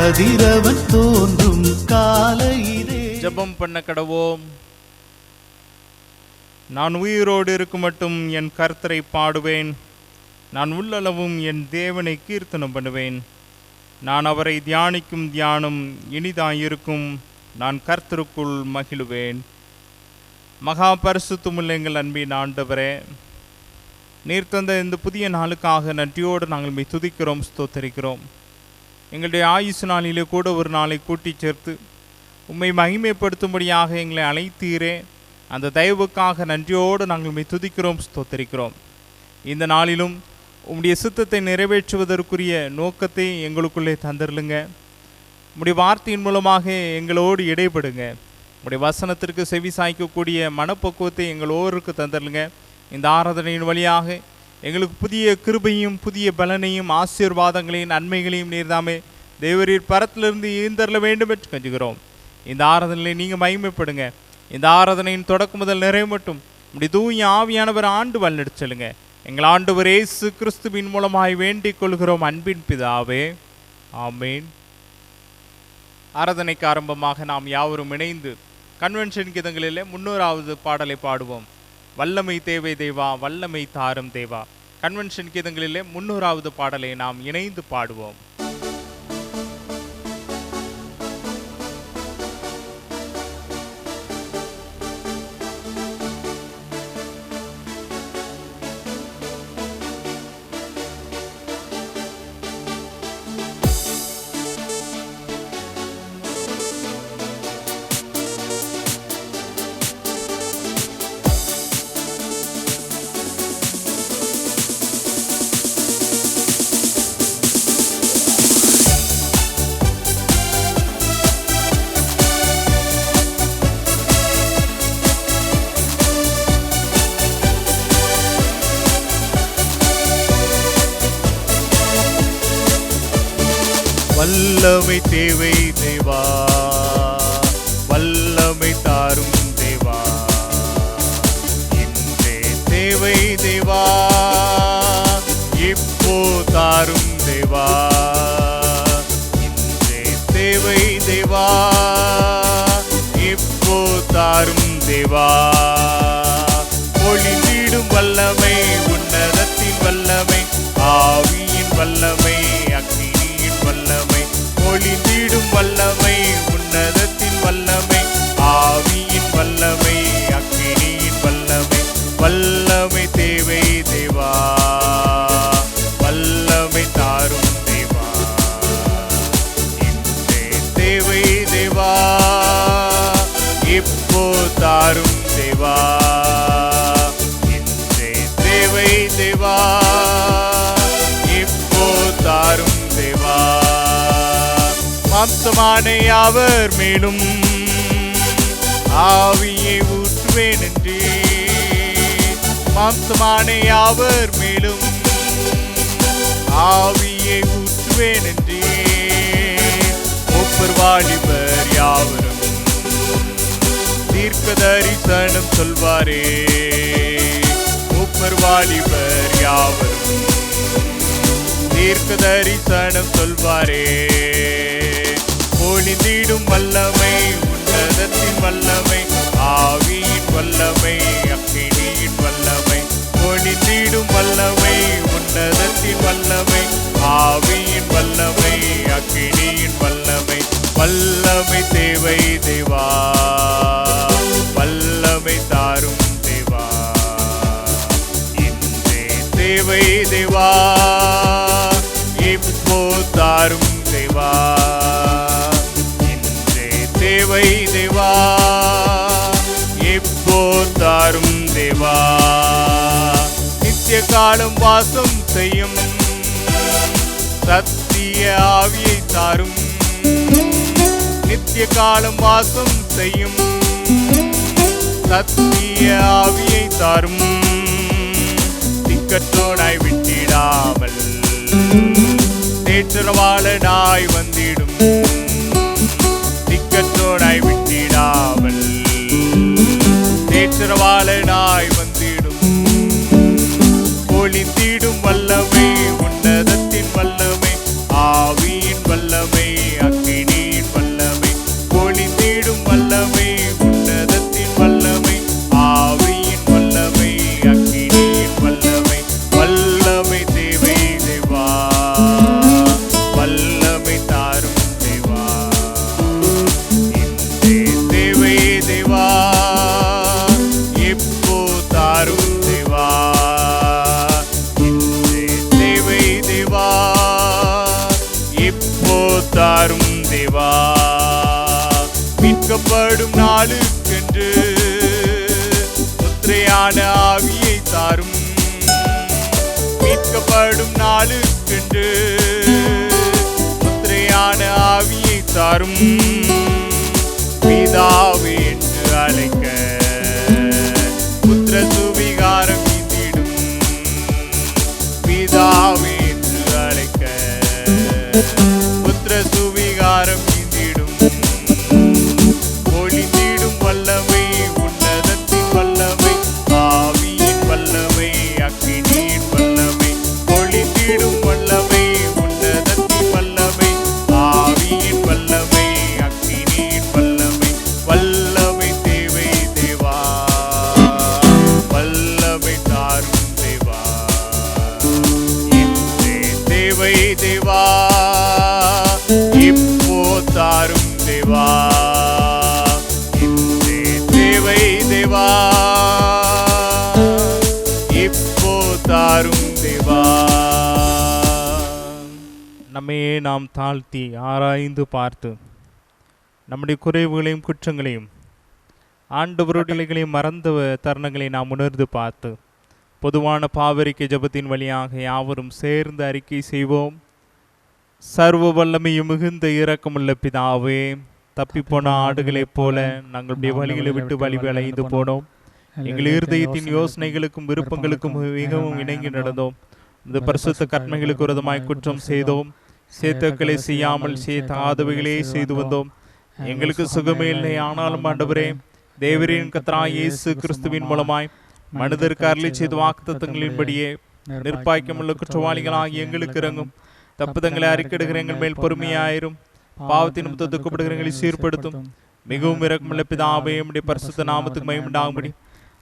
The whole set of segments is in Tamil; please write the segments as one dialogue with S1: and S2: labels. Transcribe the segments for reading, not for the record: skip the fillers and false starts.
S1: கதிரவன் தோன்றும் காலையிலே.
S2: ஜெபம் பண்ண கடவோம். நான் உயிரோடு இருக்கும் மட்டும் என் கர்த்தரை பாடுவேன். நான் உள்ளளவும் என் தேவனை கீர்த்தனம் பண்ணுவேன். நான் அவரை தியானிக்கும் தியானம் இனிதாயிருக்கும். நான் கர்த்தருக்குள் மகிழுவேன். மகா பரிசுத்தமுள்ள எங்கள் அன்பின் ஆண்டவரே, நீர் தந்த இந்த புதிய நாளுக்காக நன்றியோடு நாங்கள் மெய் துதிக்கிறோம், ஸ்தோத்தரிக்கிறோம். எங்களுடைய ஆயுசு நாளிலே கூட ஒரு நாளை கூட்டி சேர்த்து உம்மை மகிமைப்படுத்தும்படியாக எங்களை அழைத்தீரே. அந்த தயவுக்காக நன்றியோடு நாங்கள் மெய் துதிக்கிறோம், ஸ்தோத்தரிக்கிறோம். இந்த நாளிலும் உம்முடைய சித்தத்தை நிறைவேற்றுவதற்குரிய நோக்கத்தை எங்களுக்குள்ளே தந்தருளுங்க. உம்முடைய வார்த்தையின் மூலமாக எங்களோடு இடைப்படுங்க. உம்முடைய வசனத்திற்கு செவி சாய்க்கக்கூடிய மனப்பக்குவத்தை எங்களோருக்கு தந்தருளுங்க. இந்த ஆராதனையின் வழியாக எங்களுக்கு புதிய கிருபையும் புதிய பலனையும் ஆசீர்வாதங்களையும் நன்மைகளையும் நீர்தாமே தேவரீர் பரத்திலிருந்து ஈந்தரல வேண்டும் என்று கஞ்சுகிறோம். இந்த ஆராதனையை நீங்கள் மகிமைப்படுங்க. இந்த ஆராதனையின் தொடக்கம் முதல் நிறைவு மட்டும் உம்முடைய தூய ஆவியானவர் ஆண்டு வழிநடச்சலுங்க. எங்கள் ஆண்டவர் இயேசு கிறிஸ்துவின் மூலமாய் வேண்டிக் கொள்கிறோம் அன்பின் பிதாவே, ஆமேன். ஆராதனைக்கு ஆரம்பமாக நாம் யாவரும் இணைந்து கன்வென்ஷன் கீதங்களிலே 300வது பாடலை பாடுவோம். வல்லமை தேவை தேவா, வல்லமை தாரும் தேவா. கன்வென்ஷன் கீதங்களிலே 300வது பாடலை நாம் இணைந்து பாடுவோம். வல்லமை தேவை தேவா, வல்லமை தாரும் தேவா. இன்றே தேவை தேவா, இப்போ தாரும் தேவா. இன்றே தேவை தேவா, இப்போ தாரும் தேவா. பொழிந்திடும் வல்லமை, உன்னதத்தின் வல்லமை, ஆவியின் வல்லமை, அக்கினியின் வல்லமை. பொழிந்திடும் வல்லமை, உன்னதத்தின் வல்லமை, ஆவியின் வல்லமை, அக்கினியின் வல்லமை. வல்லமை தேவை தேவா, வல்லமை தாரும் தேவா. இன்றே தேவை தேவா, இப்போ தாரும் தேவா. இன்றே தேவை தேவா, இப்போ தாரும் தேவா. மாம்சமான யாவர் மேலும் ஆவியை ஊற்றுவேன் என்று. மாம்சமான யாவர் மேலும் ஆவியை ஊற்றுவேன் என்று. மூப்பர் வாலிபர் யாவரும் தீர்க்க தரிசனம் சொல்வாரே. மூப்பர் வாலிபர் யாவரும் தீர்க்க தரிசனம் சொல்வாரே. பொழிந்திடும் வல்லமை, உன்னதத்தின் வல்லமை, ஆவியின் வல்லமை, அக்கினியின் வல்லமை. பொழிந்திடும் வல்லமை, உன்னதத்தின் வல்லமை, ஆவியின் வல்லமை, அக்கினியின் வல்லமை. வல்லமை தேவை தேவா, வல்லமை தாரும் தேவா. இன்றே தேவை தேவா, இப்போ தாரும் தேவா. இன்றே தேவை தேவா, இப்போ தாரும் தேவா. நித்திய காலம் வாசம் செய்யும் சத்திய ஆவியை தாரும். நித்திய காலம் வாசம் செய்யும் சத்திய ஆவியை தாரும். திக்கற்றோனாய் விட்டிடாமல் தேற்றவாளனாய் வந்திடும். திக்கற்றோனாய் விட்டிடாமல் தேற்றவாளனாய் வந்திடும். பொழிந்திடும் வல்லமை, உன்னதத்தின் வல்லமை, ஆவியின் வல்லமை, மீட்கப்படும் நாளுக்கென்று முத்திரையான ஆவியை தாரும். மீட்கப்படும் நாளுக்கென்று முத்திரையான ஆவியை தாரும். பிதாவே என்று அழைக்க புத்திர சுவிகாரம் நீந்திடும். பிதாவே என்று அழைக்க புத்திர சுவிகாரம் நீந்திடும். ஒளிந்திடும் வல்லமை உன்னதத்தின் வல்லமை, ஆவியின் வல்லமை, அக்கினியின் வல்லமை. ஒளிந்திடும் வல்லமை உன்னதத்தின் வல்லமை, ஆவியின் வல்லமை, அக்கினியின் வல்லமை. வல்லமை தேவை தேவா, வல்லமை தாரும் தேவா. இன்றே தேவை தேவா, இப்போ தாரும் தேவா. இன்றே தேவை தேவா, இப்போ தாரும் தேவா. நம்மையே நாம் தாழ்த்தி ஆராய்ந்து பார்த்து நம்முடைய குறைவுகளையும் குற்றங்களையும் ஆண்டவருடையங்களையும் மறந்த தருணங்களை நாம் உணர்ந்து பார்த்து பொதுவான பாவரிக்கை ஜபத்தின் வழியாக யாவரும் சேர்ந்து அறிக்கை செய்வோம். சர்வ வல்லமையும் மிகுந்த இரக்கமுள்ள பிதாவே, தப்பிப்போன ஆடுகளைப் போல நாங்களுடைய வழிகளை விட்டு வழி அலைந்து போனோம். எங்கள் இருதயத்தின் யோசனைகளுக்கும் விருப்பங்களுக்கும் மிகவும் இணங்கி நடந்தோம். இந்த பரிசுத்த கற்பனைகளுக்கு விரோதமாய் குற்றம் செய்தோம். சேத்தக்களை செய்யாமல் சேத்தாதவைகளே செய்து வந்தோம். எங்களுக்கு சுகமே இல்லை. ஆனாலும் ஆண்டவரே, தேவரின் கர்த்தராகிய இயேசு கிறிஸ்துவின் மூலமாய் மனிதருக்கு அருளி செய்த வாக்குத்தத்தங்களின்படியே நிர்பாய்க்கமுள்ள குற்றவாளிகளாகி எங்களுக்கு இறங்கும். தப்புதங்களை அறிக்கையிடுகிற எங்கள் மேல் பொறுமையாயிரும். பாவத்தின் முத்தத்தை கூப்பிடுகிறங்களை சீர்படுத்தும். மிகவும் இரக்கமுள்ள பிதாவே, உம்முடைய பரிசுத்த நாமத்துக்கு மகிமை உண்டாகும்படி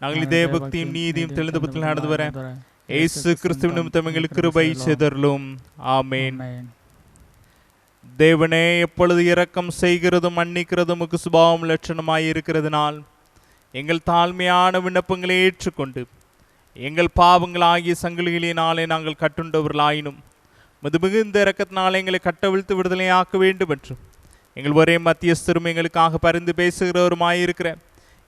S2: நாங்கள் இதே பக்தியும் நீதியும் தெளிந்த புத்தியில் நடந்து வர இயேசு கிறிஸ்துவின் நிமித்தம் எங்களுக்கு கிருபை செய்தருளும். ஆமென். தேவனே, எப்பொழுது இரக்கம் செய்கிறதும் மன்னிக்கிறதும் உமக்கு சுபாவம் லட்சணமாய் இருக்கிறதுனால் எங்கள் தாழ்மையான விண்ணப்பங்களை ஏற்றுக்கொண்டு எங்கள் பாவங்களாகிய சங்கிலிகளினாலே நாங்கள் கட்டுண்டவர்களாயினும் மது மிகுந்த இரக்கத்தினாலே எங்களை கட்டவிழ்த்து விடுதலையாக்க வேண்டும் என்று எங்கள் ஒரே மத்தியஸ்தரும் எங்களுக்காக பரிந்து பேசுகிறவருமாயிருக்கிற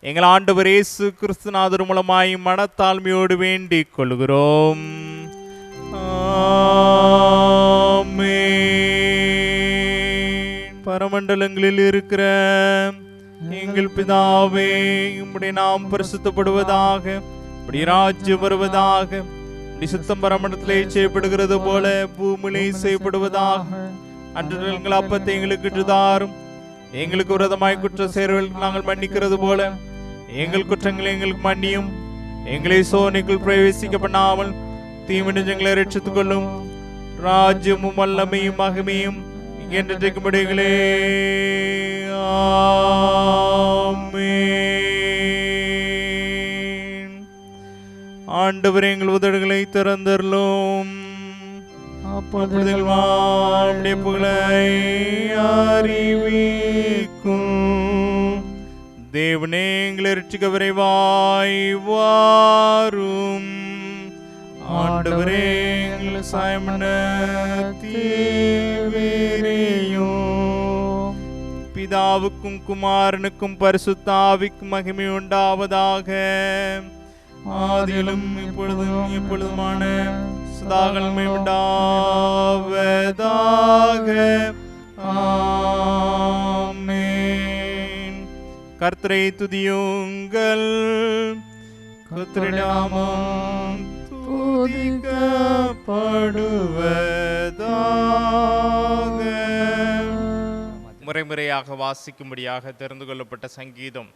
S2: எங்கள் ஆண்டவர் இயேசு கிறிஸ்துநாதர் மூலமாய் மனத்தாழ்மையோடு வேண்டிக் கொள்கிறோம். பரமண்டலங்களில் இருக்கிற எங்கள் பிதாவே, உம்முடைய நாம் பரிசுத்தப்படுவதாக, உம்முடைய ராஜ்யம் வருவதாக, உம்முடைய சித்தம் பரமண்டலத்திலே செய்யப்படுகிறது போல பூமியிலே செய்யப்படுவதாக. அன்று எங்கள் அப்பத்தை எங்களுக்கு தாரும். எங்களுக்கு விரோதமாய் குற்றம் செய்கிறவர்களுக்கு நாங்கள் மன்னிக்கிறது போல எங்கள் குற்றங்களை எங்களுக்கு மன்னியும். எங்களை சோதனைக்குள் பிரவேசிக்க பண்ணாமல் தீமையிலிருந்து எங்களை ரட்சித்துக் கொள்ளும். ராஜ்யமும் வல்லமையும் மகிமையும் என்றைக்கு முடிகளே. ஆமென். ஆண்டவர் எங்கள் உதடுகளை திறந்தருளும். அப்பொழுது நம்முடைய புகழை அறிவிக்கும். தேவனே, எங்களை ரட்சிக்க விரைவாய் வாரும். ஆண்டவரே, எங்களை சாயமன தீவிரையும். பிதாவுக்கும் குமாரனுக்கும் பரிசுத்த ஆவிக்கும் மகிமை உண்டாவதாக. ஆதியிலும் இப்பொழுதும் எப்பொழுதுமான சதாகாலமே உண்டாவதாக. ஆமென். கர்த்தரை துதியுங்கள். கர்த்தருடைய நாமம் துதிக்கப்படுவதாக. முறைமுறையாக வாசிக்கும்படியாக தெரிந்து கொள்ளப்பட்ட சங்கீதம்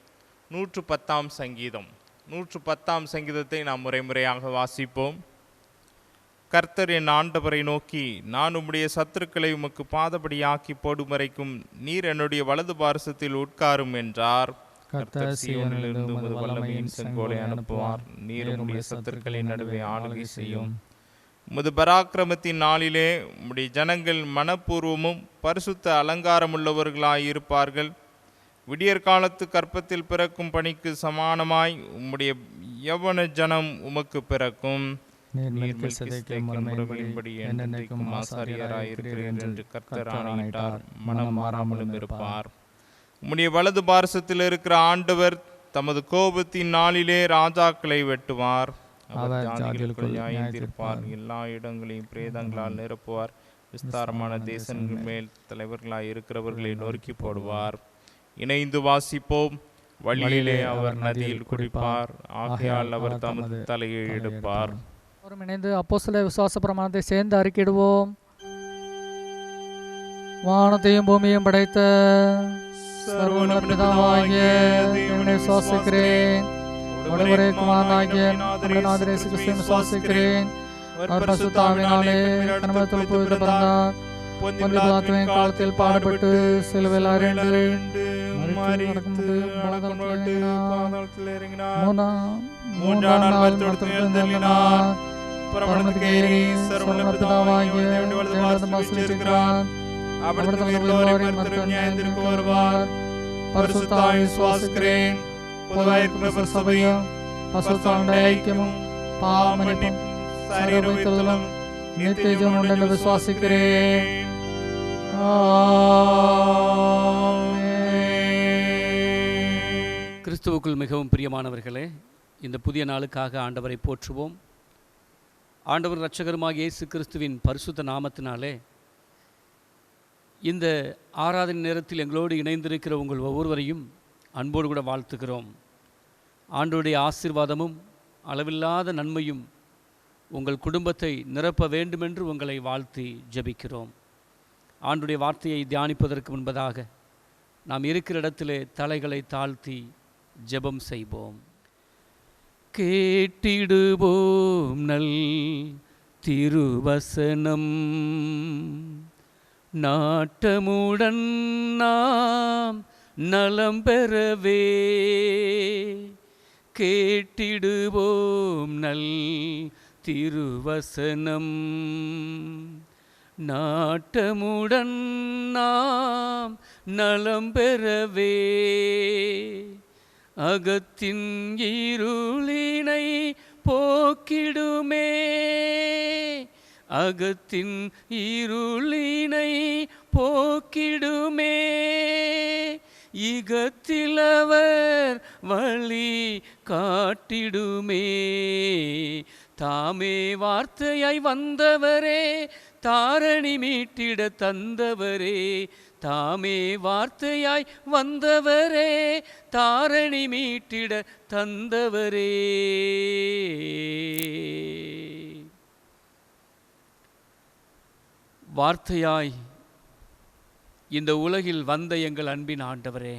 S2: 110ஆம் சங்கீதம். 110ஆம் சங்கீதத்தை நாம் முறைமுறையாக வாசிப்போம். கர்த்தர் என் ஆண்டவரை நோக்கி, நான் உம்முடைய சத்துருக்களை உமக்கு பாதபடியாக்கி போடும் வரைக்கும் நீர் என்னுடைய வலது பாரசத்தில் உட்காரும் என்றார். கர்த்தர் சீயோனிலிருந்து உமது வல்லமையின் செங்கோலை அனுப்புவார். நீர் உம்முடைய சத்துருக்களின் நடுவே ஆளுகை செய்யும். உமது பராக்கிரமத்தின் நாளிலே உம்முடைய ஜனங்கள் மனப்பூர்வமும் பரிசுத்த அலங்காரமுள்ளவர்களாயிருப்பார்கள். விடியற்காலத்து கற்பத்தில் பிறக்கும் பணிக்கு சமானமாய் உம்முடைய யவன ஜனம் உமக்கு பிறக்கும். முறைகளின்படி என்றைக்கும் ஆசாரியராயிருக்கிறேன் என்று கர்த்தர் ஆணையிட்டார். மனம் மாறாமலும் இருப்பார். உம்முடைய வலது பார்சத்தில் இருக்கிற ஆண்டவர் தமது கோபத்தின் நாளிலே ராஜாக்களை வெட்டுவார். அவர் ஜாதிகளுக்குள் நியாயம் தீர்ப்பார். எல்லா இடங்களையும் பிரேதங்களால் நிரப்புவார். விஸ்தாரமான தேசங்கள் மேல் தலைவர்களாய் இருக்கிறவர்களை நொறுக்கி போடுவார். இணைந்து வாசிப்போம். வழியிலே அவர் நதியில் குடிப்பார், ஆகையால் அவர் தமது தலையை எடுப்பார்.
S3: இணைந்து அப்போஸ்தல விசுவாச பிரமாணத்தை சேர்ந்து அறிக்கையிடுவோம். வானத்தையும் பூமியையும் படைத்த சர்வவல்ல பிதாவாகிய தேவனை விசுவாசிக்கிறேன். ஒருவரே குமாரனாகிய நம்முடைய நாதர் இயேசு கிறிஸ்துவை விசுவாசிக்கிறேன். அவர் பரிசுத்த ஆவியினாலே கன்னிமரியாள் பிறந்தார். பொந்திய பிலாத்துவின் காலத்தில் பாடுபட்டு சிலுவையில் அறைந்து மூன்றாம் நாள் மரித்தெழுந்தார். பரமத்துக்கு ஏறி சர்வவல்ல பிதாவாகிய தேவனிடத்தில் வாசலிட்டிருக்கிறார். அவிடத்தில் எல்லோரையும் மரித்தோர் நியாயத்திற்கு வருவார். பரிசுத்த ஆவியை விசுவாசிக்கிறேன். பொதுவாக இருக்கிற சபையும் பரிசுத்த ஆவியுடைய ஐக்கியமும் பாவ மன்னிப்பும் சரீர உயிர்த்தெழுதலும் நித்திய ஜீவனும் உண்டு என்று விசுவாசிக்கிறேன்.
S4: கிறிஸ்துவுக்குள் மிகவும் பிரியமானவர்களே, இந்த புதிய நாளுக்காக ஆண்டவரை போற்றுவோம். ஆண்டவர் இரட்சகருமாகிய இயேசு கிறிஸ்துவின் பரிசுத்த நாமத்தினாலே இந்த ஆராதனை நேரத்தில் எங்களோடு இணைந்திருக்கிற உங்கள் ஒவ்வொருவரையும் அன்போடு கூட வாழ்த்துகிறோம். ஆண்டவருடைய ஆசீர்வாதமும் அளவில்லாத நன்மையும் உங்கள் குடும்பத்தை நிரப்ப வேண்டுமென்று உங்களை வாழ்த்தி ஜெபிக்கிறோம். ஆண்டவருடைய வார்த்தையை தியானிப்பதற்கு முன்பதாக நாம் இருக்கிற இடத்திலே தலைகளை தாழ்த்தி ஜெபம் செய்வோம். கேட்டிடுவோம் நல் திருவசனம், நாட்டமுடன் நாம் நலம் பெறவே. கேட்டிடுவோம் நல் திருவசனம், நாட்டமுடன் நாம் நலம் பெறவே. அகத்தின் இருளினை போக்கிடுமே, அகத்தின் இருளினை போக்கிடுமே. இகத்திலவர் வழி காட்டிடுமே. தாமே வார்த்தையாய் வந்தவரே, தாரணி மீட்டிட தந்தவரே. தாமே வார்த்தையாய் வந்தவரே, தாரணி மீட்டிட தந்தவரே. வார்த்தையாய் இந்த உலகில் வந்த எங்கள் அன்பின் ஆண்டவரே,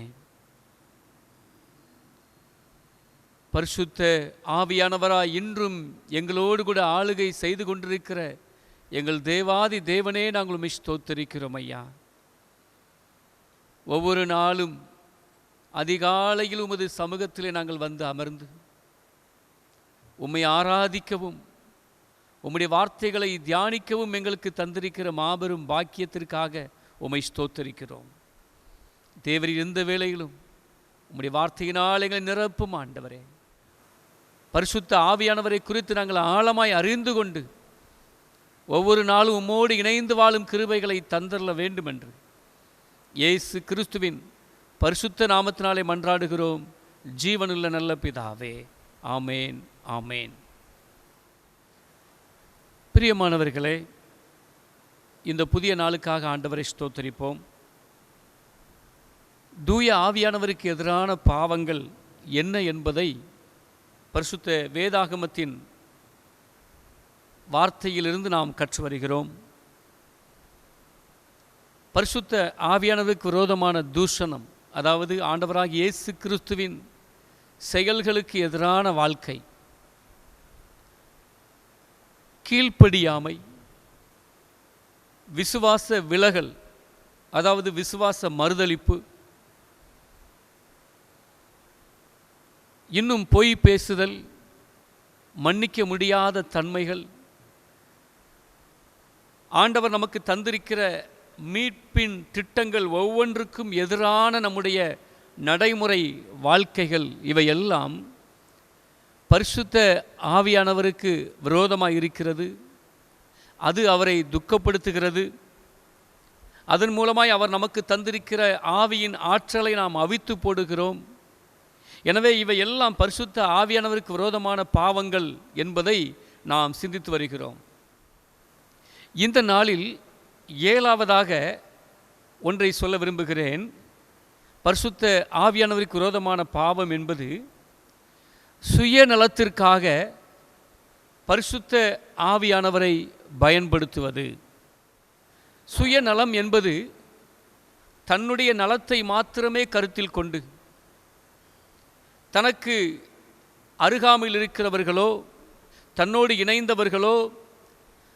S4: பரிசுத்த ஆவியானவராய் இன்றும் எங்களோடு கூட ஆளுகை செய்து கொண்டிருக்கிற எங்கள் தேவாதி தேவனே, நாங்கள் உம்மை ஸ்தோத்திரிக்கிறோம் ஐயா. ஒவ்வொரு நாளும் அதிகாலையில் உமது சமூகத்திலே நாங்கள் வந்து அமர்ந்து உம்மை ஆராதிக்கவும் உம்முடைய வார்த்தைகளை தியானிக்கவும் எங்களுக்கு தந்திருக்கிற மாபெரும் பாக்கியத்திற்காக உம்மை ஸ்தோத்திரிக்கிறோம். தேவரீர் இந்த வேளையிலும் உம்முடைய வார்த்தையினால் எங்களை நிரப்பும் ஆண்டவரே. பரிசுத்த ஆவியானவரை குறித்து நாங்கள் ஆழமாய் அறிந்து கொண்டு ஒவ்வொரு நாளும் உம்மோடு இணைந்து வாழும் கிருபைகளை தந்தரல வேண்டும் என்று இயேசு கிறிஸ்துவின் பரிசுத்த நாமத்தினாலே மன்றாடுகிறோம் ஜீவனுள்ள நல்ல பிதாவே. ஆமேன், ஆமேன். பிரியமானவர்களே, இந்த புதிய நாளுக்காக ஆண்டவரை ஸ்தோத்தரிப்போம். தூய ஆவியானவருக்கு எதிரான பாவங்கள் என்ன என்பதை பரிசுத்த வேதாகமத்தின் வார்த்தையிலிருந்து நாம் கற்று வருகிறோம். பரிசுத்த ஆவியானவருக்கு விரோதமான தூஷணம், அதாவது ஆண்டவராகிய இயேசு கிறிஸ்துவின் செயல்களுக்கு எதிரான வாழ்க்கை, கீழ்ப்படியாமை, விசுவாச விலகல், அதாவது விசுவாச மறுதலிப்பு, இன்னும் பொய் பேசுதல், மன்னிக்க முடியாத தன்மைகள், ஆண்டவர் நமக்கு தந்திருக்கிற மீட்பின் திட்டங்கள் ஒவ்வொன்றுக்கும் எதிரான நம்முடைய நடைமுறை வாழ்க்கைகள், இவையெல்லாம் பரிசுத்த ஆவியானவருக்கு விரோதமாக இருக்கிறது. அது அவரை துக்கப்படுத்துகிறது. அதன் மூலமாய் அவர் நமக்கு தந்திருக்கிற ஆவியின் ஆற்றலை நாம் அவித்து போடுகிறோம். எனவே இவை எல்லாம் பரிசுத்த ஆவியானவருக்கு விரோதமான பாவங்கள் என்பதை நாம் சிந்தித்து வருகிறோம். இந்த நாளில் 7ஆவதாக ஒன்றை சொல்ல விரும்புகிறேன். பரிசுத்த ஆவியானவருக்கு விரோதமான பாவம் என்பது சுயநலத்திற்காக பரிசுத்த ஆவியானவரை பயன்படுத்துவது. சுயநலம் என்பது தன்னுடைய நலத்தை மாத்திரமே கருத்தில் கொண்டு தனக்கு அருகாமையில் இருக்கிறவர்களோ தன்னோடு இணைந்தவர்களோ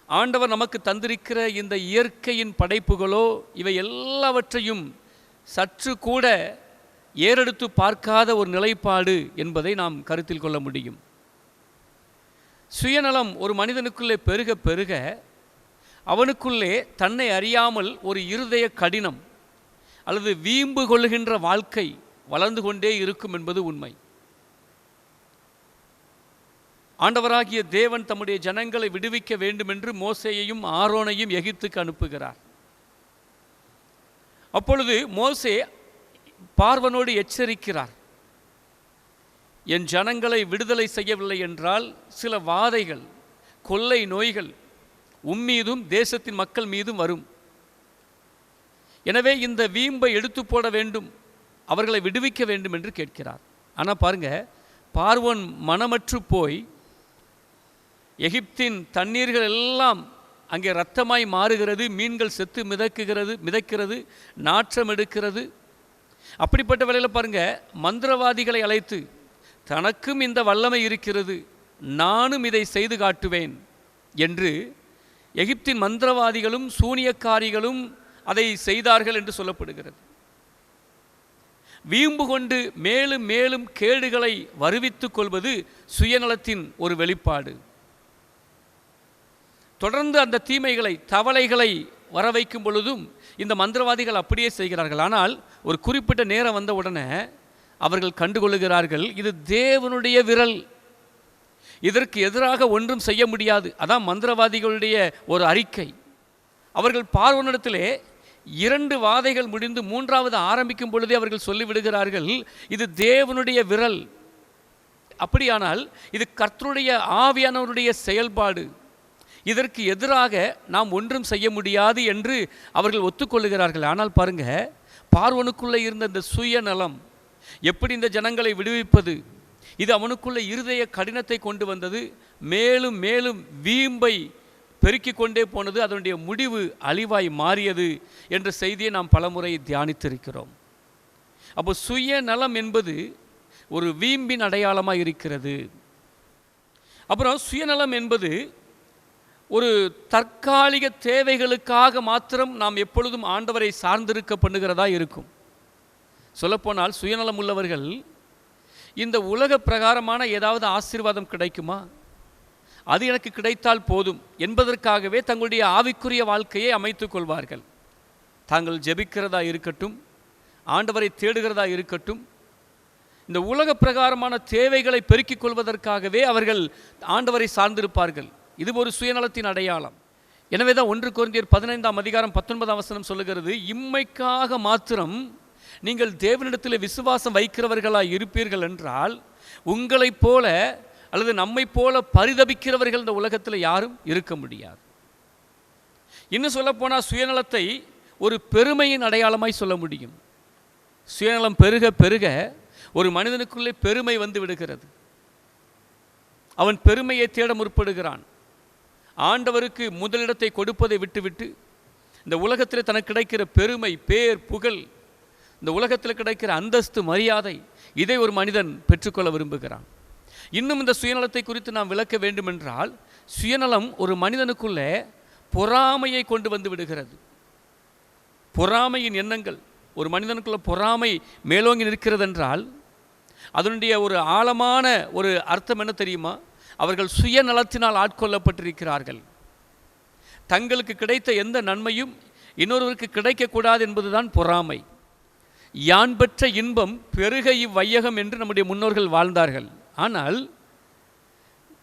S4: ஆண்டவர் நமக்கு தந்திருக்கிற இந்த இயற்கையின் படைப்புகளோ இவை எல்லாவற்றையும் சற்று கூட ஏறெடுத்து பார்க்காத ஒரு நிலைப்பாடு என்பதை நாம் கருத்தில் கொள்ள முடியும். சுயநலம் ஒரு மனிதனுக்குள்ளே பெருக பெருக அவனுக்குள்ளே தன்னை அறியாமல் ஒரு இருதய கடினம் அல்லது வீம்பு கொள்ளுகின்ற வாழ்க்கை வளர்ந்து கொண்டே இருக்கும் என்பது உண்மை. ஆண்டவராகிய தேவன் தம்முடைய ஜனங்களை விடுவிக்க வேண்டும் என்று மோசேயையும் ஆரோனையும் எகிப்துக்கு அனுப்புகிறார். அப்பொழுது மோசே பார்வோனோடு எச்சரிக்கிறார், என் ஜனங்களை விடுதலை செய்யவில்லை என்றால் சில வாதைகள், கொள்ளை நோய்கள் உம்மீதும் தேசத்தின் மக்கள் மீதும் வரும். எனவே இந்த வீம்பை எடுத்து போட வேண்டும், அவர்களை விடுவிக்க வேண்டும் என்று கேட்கிறார். ஆனால் பாருங்க, பார்வோன் மனமற்று போய் எகிப்தின் தண்ணீர்கள் எல்லாம் அங்கே இரத்தமாய் மாறுகிறது, மீன்கள் செத்து மிதக்கிறது, நாற்றம் எடுக்கிறது. அப்படிப்பட்ட வேளையில் பாருங்க, மந்திரவாதிகளை அழைத்து தனக்கும் இந்த வல்லமை இருக்கிறது, நானும் இதை செய்து காட்டுவேன் என்று எகிப்தின் மந்திரவாதிகளும் சூனியக்காரிகளும் அதை செய்தார்கள் என்று சொல்லப்படுகிறது. வீம்பு கொண்டு மேலும் மேலும் கேடுகளை வருவித்துக் கொள்வது சுயநலத்தின் ஒரு வெளிப்பாடு. தொடர்ந்து அந்த தீமைகளை, தவளைகளை வர வைக்கும் பொழுதும் இந்த மந்திரவாதிகள் அப்படியே செய்கிறார்கள். ஆனால் ஒரு குறிப்பிட்ட நேரம் வந்த உடனே அவர்கள் கண்டுகொள்ளுகிறார்கள், இது தேவனுடைய விரல், இதற்கு எதிராக ஒன்றும் செய்ய முடியாது. அதான் மந்திரவாதிகளுடைய ஒரு அறிக்கை. அவர்கள் பார்வோனிடத்திலே 2 வாதைகள் முடிந்து 3வது ஆரம்பிக்கும் பொழுதே அவர்கள் சொல்லிவிடுகிறார்கள், இது தேவனுடைய விரல். அப்படியானால் இது கர்த்தருடைய ஆவியானவருடைய செயல்பாடு, இதற்கு எதிராக நாம் ஒன்றும் செய்ய முடியாது என்று அவர்கள் ஒத்துக்கொள்ளுகிறார்கள். ஆனால் பாருங்க, பார்வோனுக்குள்ளே இருந்த இந்த சுயநலம் எப்படி இந்த ஜனங்களை விடுவிப்பது, இது அவனுக்குள்ள இருதய கடினத்தை கொண்டு வந்தது. மேலும் மேலும் வீம்பை பெருக்கிக் கொண்டே போனது. அதனுடைய முடிவு அழிவாய் மாறியது என்ற செய்தியை நாம் பலமுறை தியானித்திருக்கிறோம். அப்போ சுயநலம் என்பது ஒரு வீம்பின் அடையாளமாக இருக்கிறது. அப்புறம் சுயநலம் என்பது ஒரு தற்காலிக தேவைகளுக்காக மாத்திரம் நாம் எப்பொழுதும் ஆண்டவரை சார்ந்திருக்க பண்ணுகிறதா இருக்கும். சொல்லப்போனால் சுயநலம் உள்ளவர்கள் இந்த உலக பிரகாரமான ஏதாவது ஆசீர்வாதம் கிடைக்குமா, அது எனக்கு கிடைத்தால் போதும் என்பதற்காகவே தங்களுடைய ஆவிக்குரிய வாழ்க்கையை அமைத்துக் கொள்வார்கள். தாங்கள் ஜெபிக்கிறதா இருக்கட்டும், ஆண்டவரை தேடுகிறதா இருக்கட்டும், இந்த உலக பிரகாரமான தேவைகளை பெருக்கிக் கொள்வதற்காகவே அவர்கள் ஆண்டவரை சார்ந்திருப்பார்கள். இது ஒரு சுயநலத்தின் அடையாளம். எனவே தான் 1 கொரிந்தியர் 15ஆம் அதிகாரம் 19ஆம் வசனம் சொல்லுகிறது, இம்மைக்காக மாத்திரம் நீங்கள் தேவனிடத்தில் விசுவாசம் வைக்கிறவர்களாக இருப்பீர்கள் என்றால் உங்களைப் போல அல்லது நம்மை போல பரிதபிக்கிறவர்கள் இந்த உலகத்தில் யாரும் இருக்க முடியாது. இன்னும் சொல்லப்போனால் சுயநலத்தை ஒரு பெருமையின் அடையாளமாய் சொல்ல முடியும். சுயநலம் பெருக பெருக ஒரு மனிதனுக்குள்ளே பெருமை வந்து விடுகிறது. அவன் பெருமையை தேட முற்படுகிறான். ஆண்டவருக்கு முதலிடத்தை கொடுப்பதை விட்டுவிட்டு இந்த உலகத்தில் தனக்கு கிடைக்கிற பெருமை, பேர், புகழ், இந்த உலகத்தில் கிடைக்கிற அந்தஸ்து, மரியாதை, இதை ஒரு மனிதன் பெற்றுக்கொள்ள விரும்புகிறான். இன்னும் இந்த சுயநலத்தை குறித்து நாம் விளக்க வேண்டுமென்றால், சுயநலம் ஒரு மனிதனுக்குள்ளே பொறாமையை கொண்டு வந்து விடுகிறது. பொறாமையின் எண்ணங்கள் ஒரு மனிதனுக்குள்ள பொறாமை மேலோங்கி நிற்கிறது என்றால் அதனுடைய ஒரு ஆழமான ஒரு அர்த்தம் என்ன தெரியுமா? அவர்கள் சுயநலத்தினால் ஆட்கொள்ளப்பட்டிருக்கிறார்கள். தங்களுக்கு கிடைத்த எந்த நன்மையும் இன்னொருவருக்கு கிடைக்கக்கூடாது என்பதுதான் பொறாமை. யான் பெற்ற இன்பம் பெருக இவ்வையகம் என்று நம்முடைய முன்னோர்கள் வாழ்ந்தார்கள். ஆனால்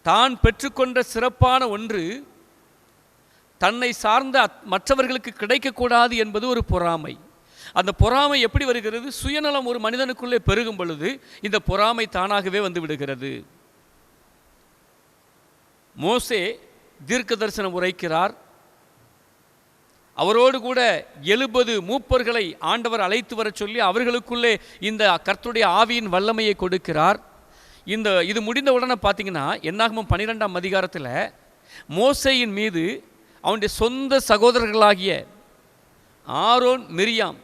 S4: தான் பெற்றுக்கொண்ட சிறப்பான ஒன்று தன்னை சார்ந்த மற்றவர்களுக்கு கிடைக்கக்கூடாது என்பது ஒரு பொறாமை. அந்த பொறாமை எப்படி வருகிறது? சுயநலம் ஒரு மனிதனுக்குள்ளே பெருகும் பொழுது இந்த பொறாமை தானாகவே வந்து விடுகிறது. மோசே தீர்க்க தரிசனம் உரைக்கிறார். அவரோடு கூட 70 மூப்பர்களை ஆண்டவர் அழைத்து வர சொல்லி அவர்களுக்குள்ளே இந்த கர்த்தருடைய ஆவியின் வல்லமையை கொடுக்கிறார். இது முடிந்த உடனே பார்த்தீங்கன்னா என்னாகமம் 12ஆம் அதிகாரத்தில் மோசேயின் மீது அவனுடைய சொந்த சகோதரர்களாகிய ஆரோன், மிரியாம்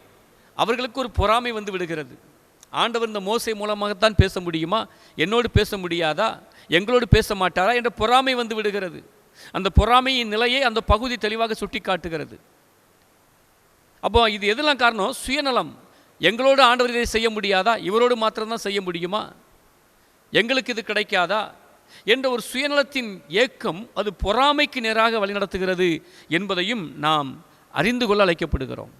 S4: அவர்களுக்கு ஒரு பொறாமை வந்து விடுகிறது. ஆண்டவர் இந்த மோசே மூலமாகத்தான் பேச முடியுமா? என்னோடு பேச முடியாதா? எங்களோடு பேச மாட்டாரா என்ற பொறாமை வந்து விடுகிறது. அந்த பொறாமையின் நிலையை அந்த பகுதி தெளிவாக சுட்டி காட்டுகிறது. அப்போ இது எதெல்லாம் காரணம்? சுயநலம். எங்களோடு ஆண்டவர் இதை செய்ய முடியாதா? இவரோடு மாத்திரம்தான் செய்ய முடியுமா? எங்களுக்கு இது கிடைக்காதா என்ற ஒரு சுயநலத்தின் ஏக்கம் அது பொறாமைக்கு நேராக வழிநடத்துகிறது என்பதையும் நாம் அறிந்து கொள்ள அழைக்கப்படுகிறோம்.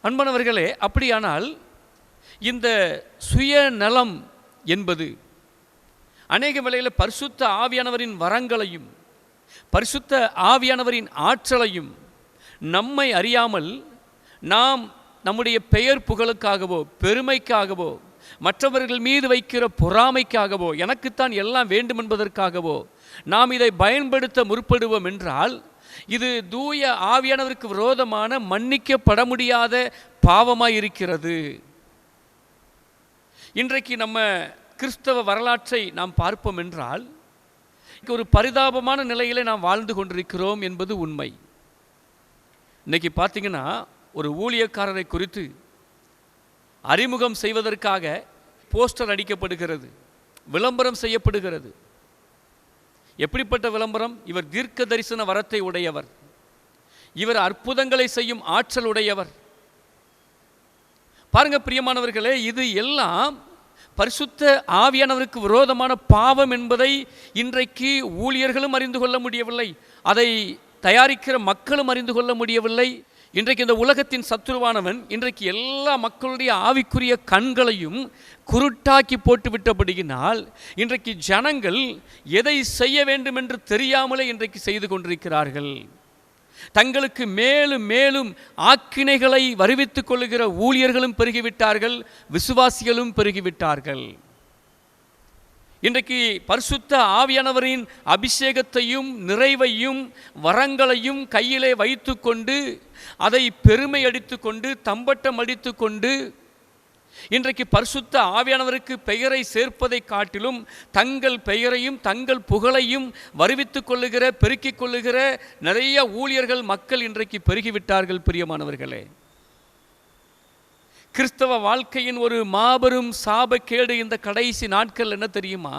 S4: அன்பானவர்களே, அப்படியானால் இந்த சுயநலம் என்பது அநேக வேளையில் பரிசுத்த ஆவியானவரின் வரங்களையும் பரிசுத்த ஆவியானவரின் ஆற்றலையும் நம்மை அறியாமல் நாம் நம்முடைய பெயர் புகழுக்காகவோ பெருமைக்காகவோ மற்றவர்கள் மீது வைக்கிற பொறாமைக்காகவோ எனக்குத்தான் எல்லாம் வேண்டும் என்பதற்காகவோ நாம் இதை பயன்படுத்த முற்படுவோம் என்றால் இது தூய ஆவியானவருக்கு விரோதமான மன்னிக்கப்பட முடியாத பாவமாய் இருக்கிறது. இன்றைக்கு நம்ம கிறிஸ்தவ வரலாற்றை நாம் பார்ப்போம் என்றால் ஒரு பரிதாபமான நிலையிலே நாம் வாழ்ந்து கொண்டிருக்கிறோம் என்பது உண்மை. இன்னைக்கு பார்த்தீங்கன்னா ஒரு ஊழியக்காரரை குறித்து அறிமுகம் செய்வதற்காக போஸ்டர் அடிக்கப்படுகிறது, விளம்பரம் செய்யப்படுகிறது. எப்படிப்பட்ட விளம்பரம்? இவர் தீர்க்க தரிசன வரத்தை உடையவர், இவர் அற்புதங்களை செய்யும் ஆற்றல் உடையவர். பாருங்க பிரியமானவர்களே, இது எல்லாம் பரிசுத்த ஆவியானவருக்கு விரோதமான பாவம் என்பதை இன்றைக்கு ஊழியர்களும் அறிந்து கொள்ள முடியவில்லை, அதை தயாரிக்கிற மக்களும் அறிந்து கொள்ள முடியவில்லை. இன்றைக்கு இந்த உலகத்தின் சத்துருவானவன் இன்றைக்கு எல்லா மக்களுடைய ஆவிக்குரிய கண்களையும் குருட்டாக்கி போட்டு விட்டபடியினால் இன்றைக்கு ஜனங்கள் எதை செய்ய வேண்டும் என்று தெரியாமலே இன்றைக்கு செய்து கொண்டிருக்கிறார்கள். தங்களுக்கு மேலும் மேலும் ஆக்கினைகளை வருவித்துக் கொள்ளுகிற ஊழியர்களும் பெருகிவிட்டார்கள், விசுவாசிகளும் பெருகிவிட்டார்கள். இன்றைக்கு பரிசுத்த ஆவியானவரின் அபிஷேகத்தையும் நிறைவையும் வரங்களையும் கையிலே வைத்து கொண்டு அதை பெருமை அடித்து கொண்டு தம்பட்டம் அடித்து கொண்டு இன்றைக்கு பரிசுத்த ஆவியானவருக்கு பெயரை சேர்ப்பதை காட்டிலும் தங்கள் பெயரையும் தங்கள் புகழையும் வருவித்துக் கொள்ளுகிற பெருக்கிக் கொள்ளுகிற நிறைய ஊழியர்கள் மக்கள் இன்றைக்கு பெருகிவிட்டார்கள். பிரியமானவர்களே, கிறிஸ்தவ வாழ்க்கையின் ஒரு மாபெரும் சாபக்கேடு இந்த கடைசி நாட்கள் என்ன தெரியுமா?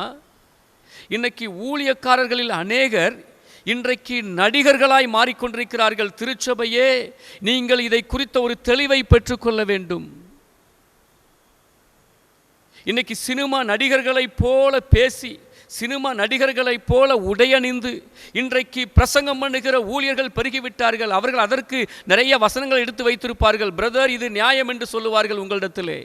S4: இன்னைக்கு ஊழியக்காரர்களில் அநேகர் இன்றைக்கு நடிகர்களாய் மாறிக்கொண்டிருக்கிறார்கள். திருச்சபையே, நீங்கள் இதை குறித்த ஒரு தெளிவை பெற்றுக்கொள்ள வேண்டும். இன்னைக்கு சினிமா நடிகர்களைப் போல பேசி சினிமா நடிகர்களைப் போல உடையணிந்து இன்றைக்கு பிரசங்கம் பண்ணுகிற ஊழியர்கள் பெருகிவிட்டார்கள். அவர்கள் அதற்கு நிறைய வசனங்கள் எடுத்து வைத்திருப்பார்கள். பிரதர், இது நியாயம் என்று சொல்லுவார்கள் உங்களிடத்திலே.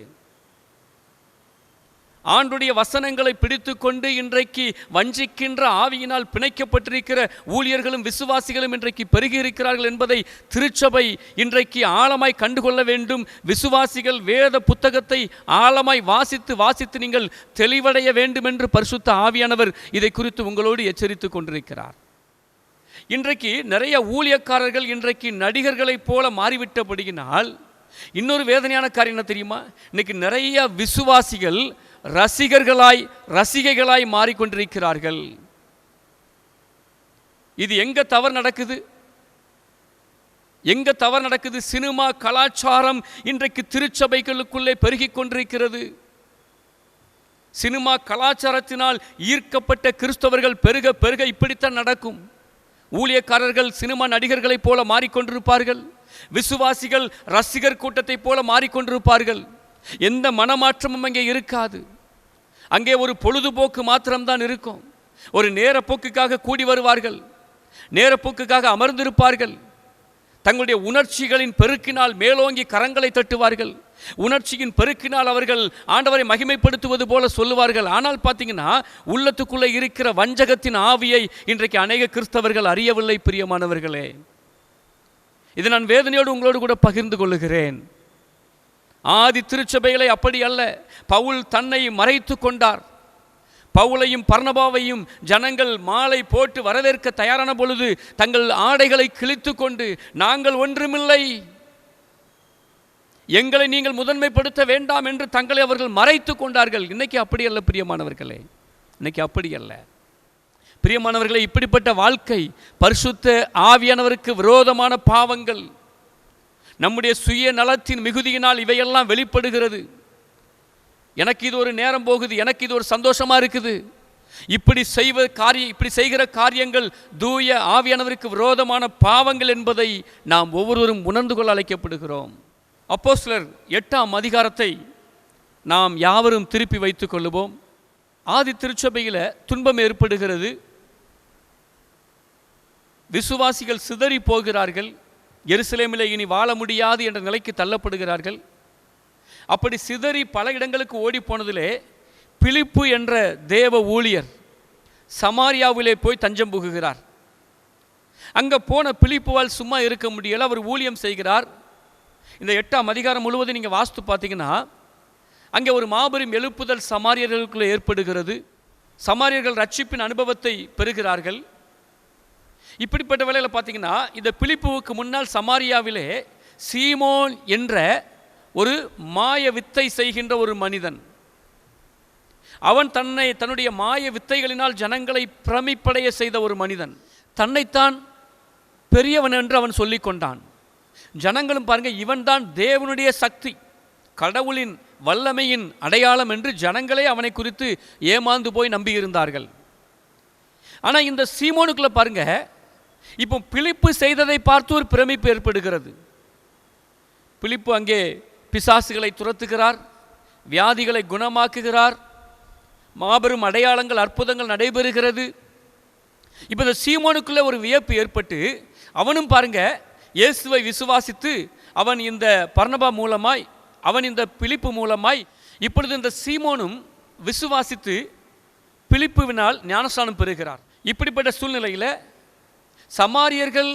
S4: ஆண்டுடைய வசனங்களை பிடித்து கொண்டு இன்றைக்கு வஞ்சிக்கின்ற ஆவியினால் பிணைக்கப்பட்டிருக்கிற ஊழியர்களும் விசுவாசிகளும் இன்றைக்கு பெருகி இருக்கிறார்கள் என்பதை திருச்சபை இன்றைக்கு ஆழமாய் கண்டுகொள்ள வேண்டும். விசுவாசிகள் வேத புத்தகத்தை ஆழமாய் வாசித்து நீங்கள் தெளிவடைய வேண்டும் என்று பரிசுத்த ஆவியானவர் இதை குறித்து உங்களோடு எச்சரித்து கொண்டிருக்கிறார். இன்றைக்கு நிறைய ஊழியக்காரர்கள் இன்றைக்கு நடிகர்களைப் போல மாறிவிட்டபடியினால் இன்னொரு வேதனையான காரியம் என்ன தெரியுமா? இன்னைக்கு நிறைய விசுவாசிகள் ரசிகைகளாய் மாறிக்கொண்டிருக்கிறார்கள். இது எங்க தவறு நடக்குது? சினிமா கலாச்சாரம் இன்றைக்கு திருச்சபைகளுக்குள்ளே பெருகிக் கொண்டிருக்கிறது. சினிமா கலாச்சாரத்தினால் ஈர்க்கப்பட்ட கிறிஸ்தவர்கள் பெருக பெருக இப்படித்தான் நடக்கும். ஊழியக்காரர்கள் சினிமா நடிகர்களைப் போல மாறிக்கொண்டிருப்பார்கள். விசுவாசிகள் ரசிகர் கூட்டத்தை போல மாறிக்கொண்டிருப்பார்கள். எந்த மனமாற்றமும் அங்கே இருக்காது. அங்கே ஒரு பொழுதுபோக்கு மாத்திரம்தான் இருக்கும். ஒரு நேரப்போக்குக்காக கூடி வருவார்கள், நேரப்போக்குக்காக அமர்ந்திருப்பார்கள். தங்களுடைய உணர்ச்சிகளின் பெருக்கினால் மேலோங்கி கரங்களை தட்டுவார்கள். உணர்ச்சியின் பெருக்கினால் அவர்கள் ஆண்டவரை மகிமைப்படுத்துவது போல சொல்லுவார்கள். ஆனால் பார்த்தீங்கன்னா உள்ளத்துக்குள்ளே இருக்கிற வஞ்சகத்தின் ஆவியை இன்றைக்கு அநேக கிறிஸ்தவர்கள் அறியவில்லை. பிரியமானவர்களே, இதை நான் வேதனையோடு உங்களோடு கூட பகிர்ந்து கொள்ளுகிறேன். ஆதி திருச்சபைகளை அப்படி அல்ல. பவுல் தன்னை மறைத்து கொண்டார். பவுலையும் பர்னபாவையும் ஜனங்கள் மாலை போட்டு வரவேற்க தயாரான பொழுது தங்கள் ஆடைகளை கிழித்து கொண்டு, நாங்கள் ஒன்றுமில்லை, எங்களை நீங்கள் முதன்மைப்படுத்த வேண்டாம் என்று தங்களை அவர்கள் மறைத்து கொண்டார்கள். இன்னைக்கு அப்படி அல்ல பிரியமானவர்களே, இன்னைக்கு அப்படி அல்ல பிரியமானவர்களே. இப்படிப்பட்ட வாழ்க்கை பரிசுத்த ஆவியானவருக்கு விரோதமான பாவங்கள். நம்முடைய சுய நலத்தின் மிகுதியினால் இவையெல்லாம் வெளிப்படுகிறது. எனக்கு இது ஒரு நேரம் போகுது, எனக்கு இது ஒரு சந்தோஷமா இருக்குது, இப்படி செய்கிற காரியங்கள் தூய ஆவியானவருக்கு விரோதமான பாவங்கள் என்பதை நாம் ஒவ்வொருவரும் உணர்ந்து கொள்ள அழைக்கப்படுகிறோம். அப்போஸ்தலர் 8ஆம் அதிகாரத்தை நாம் யாவரும் திருப்பி வைத்துக் கொள்ளுவோம். ஆதி திருச்சபையில் துன்பம் ஏற்படுகிறது. விசுவாசிகள் சிதறி போகிறார்கள். எருசலேமில் இனி வாழ முடியாது என்ற நிலைக்கு தள்ளப்படுகிறார்கள். அப்படி சிதறி பல இடங்களுக்கு ஓடி போனதிலே பிலிப்பு என்ற தேவ ஊழியர் சமாரியாவிலே போய் தஞ்சம் புகுகிறார். அங்கே போன பிலிப்புவால் சும்மா இருக்க முடியல. அவர் ஊழியம் செய்கிறார். இந்த 8ஆம் அதிகாரம் முழுவதும் நீங்கள் வாசித்து பார்த்தீங்கன்னா அங்கே ஒரு மாபெரும் எழுப்புதல் சமாரியர்களுக்குள்ளே ஏற்படுகிறது. சமாரியர்கள் ரட்சிப்பின் அனுபவத்தை பெறுகிறார்கள். இப்படிப்பட்ட வேளையில் பார்த்தீங்கன்னா இந்த பிலிப்புவுக்கு முன்னால் சமாரியாவிலே சீமோன் என்ற ஒரு மாய வித்தை செய்கின்ற ஒரு மனிதன், அவன் தன்னுடைய மாய வித்தைகளினால் ஜனங்களை பிரமிப்படைய செய்த ஒரு மனிதன், தன்னைத்தான் பெரியவன் என்று அவன் சொல்லிக் கொண்டான். ஜனங்களும் பாருங்க, இவன்தான் தேவனுடைய சக்தி, கடவுளின் வல்லமையின் அடையாளம் என்று ஜனங்களே அவனை குறித்து ஏமாந்து போய் நம்பியிருந்தார்கள். ஆனால் இந்த சீமோனுக்குள்ள பாருங்க, இப்போ பிலிப்பு செய்ததை பார்த்து ஒரு பிரமிப்பு ஏற்படுகிறது. பிலிப்பு அங்கே பிசாசுகளை துரத்துகிறார், வியாதிகளை குணமாக்குகிறார், மாபெரும் அடையாளங்கள் அற்புதங்கள் நடைபெறுகிறது. இப்போ இந்த சீமோனுக்குள்ளே ஒரு வியப்பு ஏற்பட்டு அவனும் பாருங்க இயேசுவை விசுவாசித்து அவன் இந்த பர்னபா மூலமாய், அவன் இந்த பிலிப்பு மூலமாய், இப்பொழுது இந்த சீமோனும் விசுவாசித்து பிலிப்புவினால் ஞானஸ்நானம் பெறுகிறார். இப்படிப்பட்ட சூழ்நிலையில் சமாரியர்கள்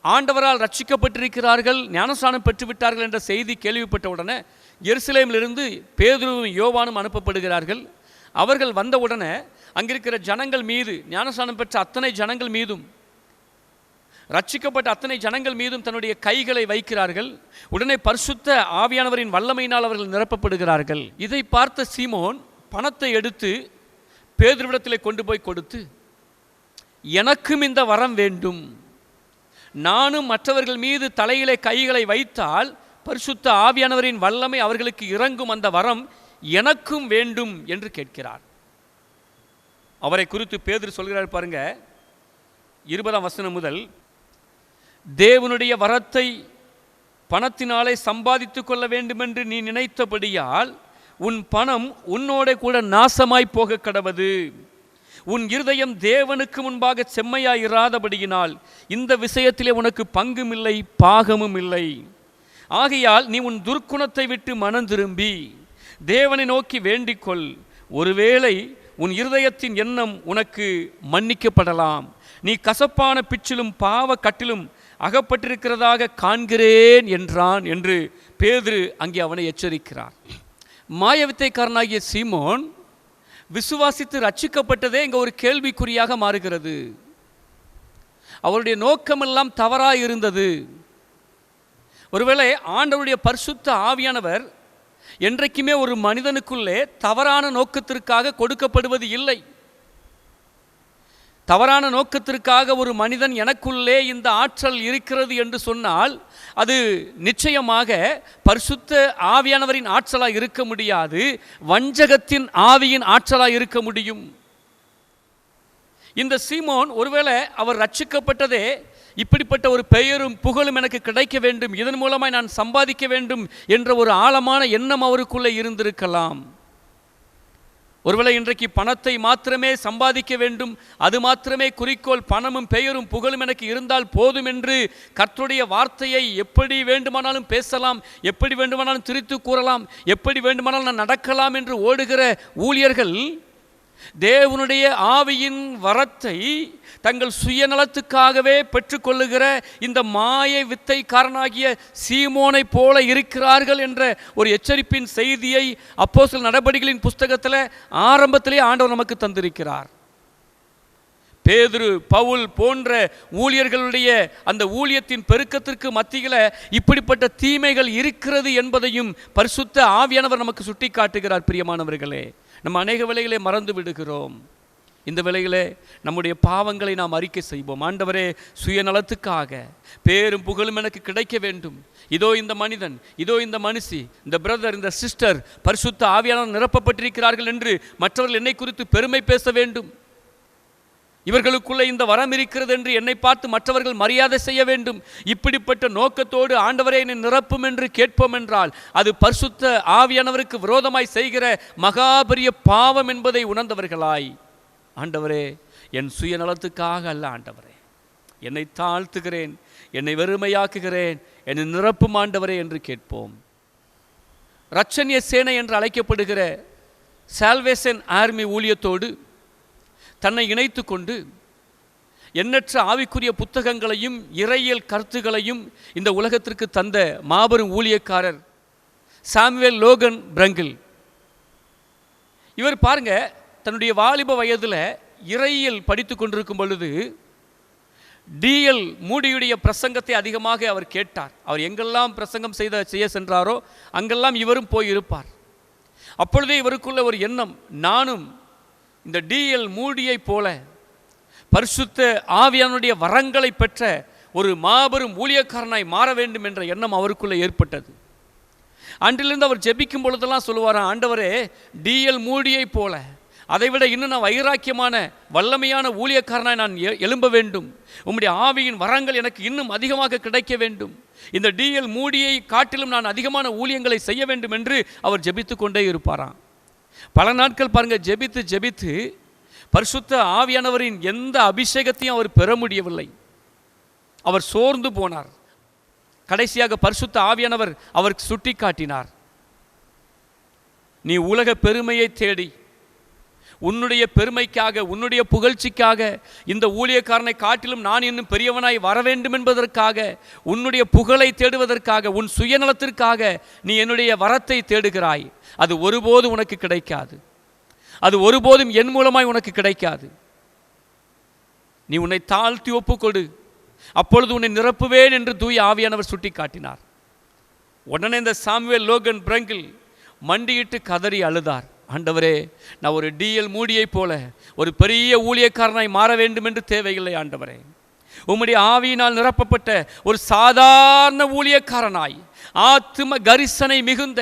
S4: ஆண்டவரால் ரட்சிக்கப்பட்டிருக்கிறார்கள், ஞானஸ்நானம் பெற்றுவிட்டார்கள் என்ற செய்தி கேள்விப்பட்ட உடனே எருசலேமிலிருந்து பேதுருவும் யோவானும் அனுப்பப்படுகிறார்கள். அவர்கள் வந்தவுடனே அங்கிருக்கிற ஜனங்கள் மீது, ஞானஸ்நானம் பெற்ற அத்தனை ஜனங்கள் மீதும், ரட்சிக்கப்பட்ட அத்தனை ஜனங்கள் மீதும் தன்னுடைய கைகளை வைக்கிறார்கள். உடனே பரிசுத்த ஆவியானவரின் வல்லமையினால் அவர்கள் நிரப்பப்படுகிறார்கள். இதை பார்த்த சீமோன் பணத்தை எடுத்து பேதுருவிடத்திலே கொண்டு போய் கொடுத்து, எனக்கும் இந்த வரம் வேண்டும், நானும் மற்றவர்கள் மீது தலையிலே கைகளை வைத்தால் பரிசுத்த ஆவியானவரின் வல்லமை அவர்களுக்கு இறங்கும், அந்த வரம் எனக்கும் வேண்டும் என்று கேட்கிறார். அவரை குறித்து பேதுரு சொல்கிறார் பாருங்க, 20ஆம் வசனம் முதல், தேவனுடைய வரத்தை பணத்தினாலே சம்பாதித்து கொள்ள வேண்டுமென்று நீ நினைத்தபடியால் உன் பணம் உன்னோட கூட நாசமாய் போக கடவது. உன் இருதயம் தேவனுக்கு முன்பாக செம்மையாய் இராதபடியினால் இந்த விஷயத்திலே உனக்கு பங்கும் இல்லை பாகமும் இல்லை. ஆகையால் நீ உன் துர்க்குணத்தை விட்டு மனம் திரும்பி தேவனை நோக்கி வேண்டிக்கொள். ஒருவேளை உன் இருதயத்தின் எண்ணம் உனக்கு மன்னிக்கப்படலாம். நீ கசப்பான பிச்சிலும் பாவ கட்டிலும் அகப்பட்டிருக்கிறதாக காண்கிறேன் என்றான் என்று பேதுரு அங்கே அவனை எச்சரிக்கிறார். மாயவித்தைக்காரனாகிய சீமோன் விசுவாசித்து ரட்சிக்கப்பட்டதே இங்கே ஒரு கேள்விக்குறியாக மாறுகிறது. அவருடைய நோக்கமெல்லாம் தவறாக இருந்தது. ஒருவேளை ஆண்டவருடைய பரிசுத்த ஆவியானவர் என்றைக்குமே ஒரு மனிதனுக்குள்ளே தவறான நோக்கத்திற்காக கொடுக்கப்படுவது இல்லை. தவறான நோக்கத்திற்காக ஒரு மனிதன் எனக்குள்ளே இந்த ஆற்றல் இருக்கிறது என்று சொன்னால் அது நிச்சயமாக பரிசுத்த ஆவியானவரின் ஆற்றலாக இருக்க முடியாது, வஞ்சகத்தின் ஆவியின் ஆற்றலாக இருக்க முடியும். இந்த சீமோன் ஒருவேளை அவர் ரட்சிக்கப்பட்டதே இப்படிப்பட்ட ஒரு பெயரும் புகழும் எனக்கு கிடைக்க வேண்டும், இதன் மூலமாய் நான் சம்பாதிக்க வேண்டும் என்ற ஒரு ஆழமான எண்ணம் அவருக்குள்ளே இருந்திருக்கலாம். ஒருவேளை இன்றைக்கு பணத்தை மாத்திரமே சம்பாதிக்க வேண்டும், அது மாத்திரமே குறிக்கோள், பணமும் பெயரும் புகழும் எனக்கு இருந்தால் போதும் என்று கர்த்தருடைய வார்த்தையை எப்படி வேண்டுமானாலும் பேசலாம், எப்படி வேண்டுமானாலும் திரித்து கூறலாம், எப்படி வேண்டுமானாலும் நான் நடக்கலாம் என்று ஓடுகிற ஊழியர்கள் தேவனுடைய ஆவியின் வரத்தை தங்கள் சுயநலத்துக்காகவே பெற்றுக்கொள்ளுகிற இந்த மாயை வித்தைக்காரனாகிய சீமோனை போல இருக்கிறார்கள் என்ற ஒரு எச்சரிப்பின் செய்தியை அப்போஸ்தலர் நடபடிகளின் புஸ்தகத்தில் ஆரம்பத்திலே ஆண்டவர் நமக்கு தந்திருக்கிறார். பேதுரு, பவுல் போன்ற ஊழியர்களுடைய அந்த ஊழியத்தின் பெருக்கத்திற்கு மத்தியில் இப்படிப்பட்ட தீமைகள் இருக்கிறது என்பதையும் பரிசுத்த ஆவியானவர் நமக்கு சுட்டி காட்டுகிறார். பிரியமானவர்களே, நம்ம அநேக வேளைகளை மறந்து விடுகிறோம். இந்த வேளையிலே நம்முடைய பாவங்களை நாம் அறிக்கை செய்வோம். ஆண்டவரே, சுயநலத்துக்காக பேரும் புகழும் எனக்கு கிடைக்க வேண்டும், இதோ இந்த மனிதன், இதோ இந்த மனுஷி, இந்த பிரதர், இந்த சிஸ்டர் பரிசுத்த ஆவியானவர் நிரப்பப்பட்டிருக்கிறார்கள் என்று மற்றவர்கள் என்னை குறித்து பெருமை பேச வேண்டும், இவர்களுக்குள்ளே இந்த வரம் இருக்கிறது என்று என்னை பார்த்து மற்றவர்கள் மரியாதை செய்ய வேண்டும். இப்படிப்பட்ட நோக்கத்தோடு ஆண்டவரே என்னை நிரப்பும் என்று கேட்போம் என்றால் அது பரிசுத்த ஆவியானவருக்கு விரோதமாய் செய்கிற மகாபரிய பாவம் என்பதை உணர்ந்தவர்களாய், ஆண்டவரே என் சுயநலத்துக்காக அல்ல, ஆண்டவரே என்னை தாழ்த்துகிறேன், என்னை வெறுமையாக்குகிறேன், என்னை நிரப்பும் ஆண்டவரே என்று கேட்போம். இரட்சணிய சேனை என்று அழைக்கப்படுகிற சால்வேஷன் ஆர்மி ஊழியத்தோடு தன்னை இணைத்து கொண்டு எண்ணற்ற ஆவிக்குரிய புத்தகங்களையும் இறையியல் கருத்துகளையும் இந்த உலகத்திற்கு தந்த மாபெரும் ஊழியக்காரர் சாமுவேல் லோகன் பிரங்கில். இவர் பாருங்க, தன்னுடைய வாலிப வயதில் இறையியல் படித்து கொண்டிருக்கும் பொழுது டிஎல் மூடியுடைய பிரசங்கத்தை அதிகமாக அவர் கேட்டார். அவர் எங்கெல்லாம் பிரசங்கம் செய்ய சென்றாரோ அங்கெல்லாம் இவரும் போய் இருப்பார். அப்பொழுதே இவருக்குள்ள ஒரு எண்ணம், நானும் இந்த டிஎல் மூடியை போல பரிசுத்த ஆவியானுடைய வரங்களை பெற்ற ஒரு மாபெரும் ஊழியக்காரனாய் மாற வேண்டும் என்ற எண்ணம் அவருக்குள்ளே ஏற்பட்டது. அன்றிலிருந்து அவர் ஜெபிக்கும் பொழுதெல்லாம் சொல்லுவாராம், ஆண்டவரே டிஎல் மூடியை போல அதைவிட இன்னும் நான் வைராக்கியமான வல்லமையான ஊழியக்காரனாய் நான் எழும்ப வேண்டும், உம்முடைய ஆவியின் வரங்கள் எனக்கு இன்னும் அதிகமாக கிடைக்க வேண்டும், இந்த டிஎல் மூடியை காட்டிலும் நான் அதிகமான ஊழியங்களை செய்ய வேண்டும் என்று அவர் ஜெபித்து கொண்டே இருப்பாராம். பல நாட்கள் பாருங்க, ஜெபித்து ஜெபித்து பரிசுத்த ஆவியானவரின் எந்த அபிஷேகத்தையும் அவர் பெற முடியவில்லை. அவர் சோர்ந்து போனார். கடைசியாக பரிசுத்த ஆவியானவர் அவருக்கு சுட்டி காட்டினார், நீ உலக பெருமையை தேடி உன்னுடைய பெருமைக்காக, உன்னுடைய புகழ்ச்சிக்காக, இந்த ஊழியக்காரனை காட்டிலும் நான் இன்னும் பெரியவனாய் வர வேண்டும் என்பதற்காக, உன்னுடைய புகழை தேடுவதற்காக, உன் சுயநலத்திற்காக நீ என்னுடைய வரத்தை தேடுகிறாய். அது ஒருபோதும் உனக்கு கிடைக்காது, அது ஒருபோதும் என் மூலமாய் உனக்கு கிடைக்காது. நீ உன்னை தாழ்த்தி ஒப்புக்கொடு, அப்பொழுது உன்னை நிரப்புவேன் என்று தூய ஆவியானவர் சுட்டி காட்டினார். உடனே இந்த சாமுவேல் லோகன் பிரங்கில் மண்டியிட்டு கதறி அழுதார், ஆண்டவரே, நான் ஒரு டிஎல் மூடியை போல ஒரு பெரிய ஊழியக்காரனாய் மாற வேண்டும் என்று தேவையில்லை ஆண்டவரே, உம்முடைய ஆவியினால் நிரப்பப்பட்ட ஒரு சாதாரண ஊழியக்காரனாய், ஆத்தும கரிசனை மிகுந்த,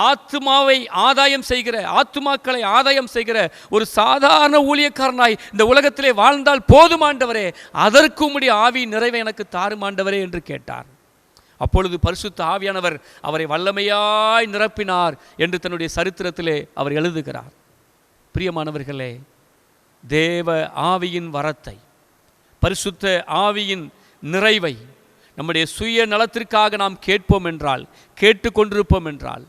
S4: ஆத்துமாவை ஆதாயம் செய்கிற, ஆத்துமாக்களை ஆதாயம் செய்கிற ஒரு சாதாரண ஊழியக்காரனாய் இந்த உலகத்திலே வாழ்ந்தால் போதும் ஆண்டவரே, அதற்கு உம்முடைய ஆவியின் நிறைவை எனக்கு தாரும் ஆண்டவரே என்று கேட்டார். அப்பொழுது பரிசுத்த ஆவியானவர் அவரை வல்லமையாய் நிரப்பினார் என்று தன்னுடைய சரித்திரத்திலே அவர் எழுதுகிறார். பிரியமானவர்களே, தேவ ஆவியின் வரத்தை, பரிசுத்த ஆவியின் நிறைவை நம்முடைய சுய நலத்திற்காக நாம் கேட்போம் என்றால், கேட்டுக்கொண்டிருப்போம் என்றால்,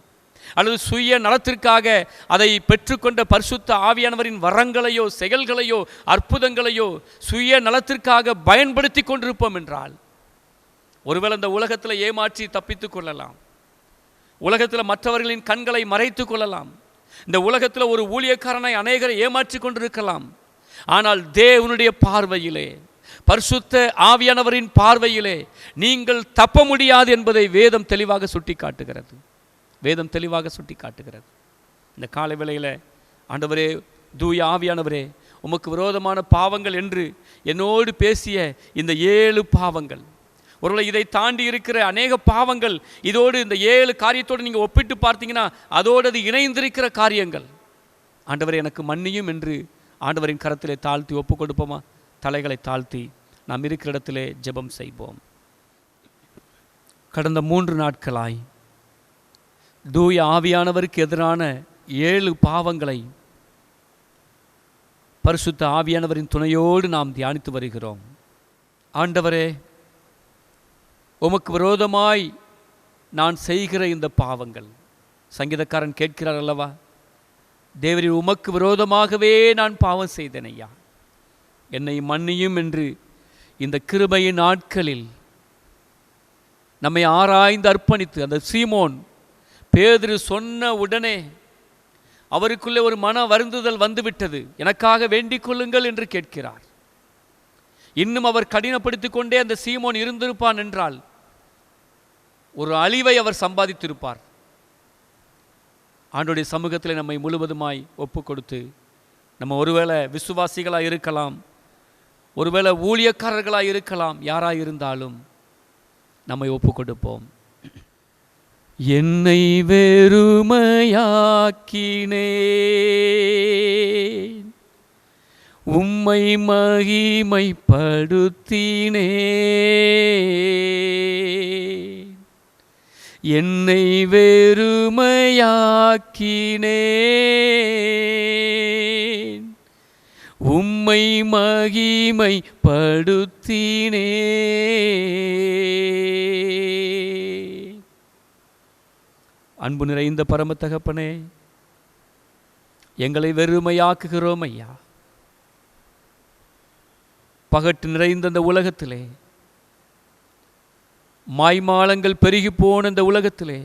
S4: அல்லது சுய நலத்திற்காக அதை பெற்றுக்கொண்ட பரிசுத்த ஆவியானவரின் வரங்களையோ செயல்களையோ அற்புதங்களையோ சுய நலத்திற்காக பயன்படுத்தி கொண்டிருப்போம் என்றால், ஒருவேளை இந்த உலகத்தில் ஏமாற்றி தப்பித்து கொள்ளலாம், உலகத்தில் மற்றவர்களின் கண்களை மறைத்து கொள்ளலாம், இந்த உலகத்தில் ஒரு ஊழியக்காரனை அநேகரை ஏமாற்றி கொண்டிருக்கலாம். ஆனால் தேவனுடைய பார்வையிலே, பரிசுத்த ஆவியானவரின் பார்வையிலே நீங்கள் தப்ப முடியாது என்பதை வேதம் தெளிவாக சுட்டி காட்டுகிறது. வேதம் தெளிவாக சுட்டி காட்டுகிறது. இந்த காலை வேளையில் ஆண்டவரே, தூய ஆவியானவரே, உமக்கு விரோதமான பாவங்கள் என்று என்னோடு பேசிய இந்த 7 பாவங்கள், ஒருவேளை இதை தாண்டி இருக்கிற அநேக பாவங்கள், இதோடு இந்த 7 காரியத்தோடு நீங்கள் ஒப்பிட்டு பார்த்தீங்கன்னா அதோடு அது இணைந்திருக்கிற காரியங்கள், ஆண்டவரே எனக்கு மன்னியும் என்று ஆண்டவரின் கரத்திலே தாழ்த்தி ஒப்பு கொடுப்போமா? தலைகளை தாழ்த்தி நாம் இருக்கிற இடத்திலே ஜெபம் செய்வோம். கடந்த 3 நாட்களாய் தூய ஆவியானவருக்கு எதிரான 7 பாவங்களை பரிசுத்த ஆவியானவரின் துணையோடு நாம் தியானித்து வருகிறோம். ஆண்டவரே, உமக்கு விரோதமாய் நான் செய்கிற இந்த பாவங்கள், சங்கீதக்காரன் கேட்கிறார் அல்லவா, தேவரே உமக்கு விரோதமாகவே நான் பாவம் செய்தேன் ஐயா, என்னை மன்னியும் என்று இந்த கிருபையின் நாட்களில் நம்மை ஆராய்ந்து அர்ப்பணித்து, அந்த சீமோன் பேதுரு சொன்ன உடனே அவருக்குள்ளே ஒரு மன வருந்துதல் வந்துவிட்டது. எனக்காக வேண்டிக் கொள்ளுங்கள் என்று கேட்கிறார். இன்னும் அவர் கடினப்படுத்திக் கொண்டே அந்த சீமோன் இருந்திருப்பான் என்றால் ஒரு அழிவை அவர் சம்பாதித்திருப்பார். ஆண்டவருடைய சமூகத்தில் நம்மை முழுவதுமாய் ஒப்பு கொடுத்து, நம்ம ஒருவேளை விசுவாசிகளாக இருக்கலாம், ஒருவேளை ஊழியக்காரர்களாக இருக்கலாம், யாராக இருந்தாலும் நம்மை ஒப்பு கொடுப்போம். என்னை வெறுமையாக்கினேன், உம்மை மகிமைப்படுத்தினேன். என்னை வெறுமையாக்கினேன், உம்மை மகிமைப்படுத்தினேன். அன்பு நிறைந்த பரம தகப்பனே, எங்களை வெறுமையாக்குகிறோம் ஐயா. பகட்டு நிறைந்த அந்த உலகத்திலே, மாய்மாலங்கள் பெருகி போன இந்த உலகத்திலே,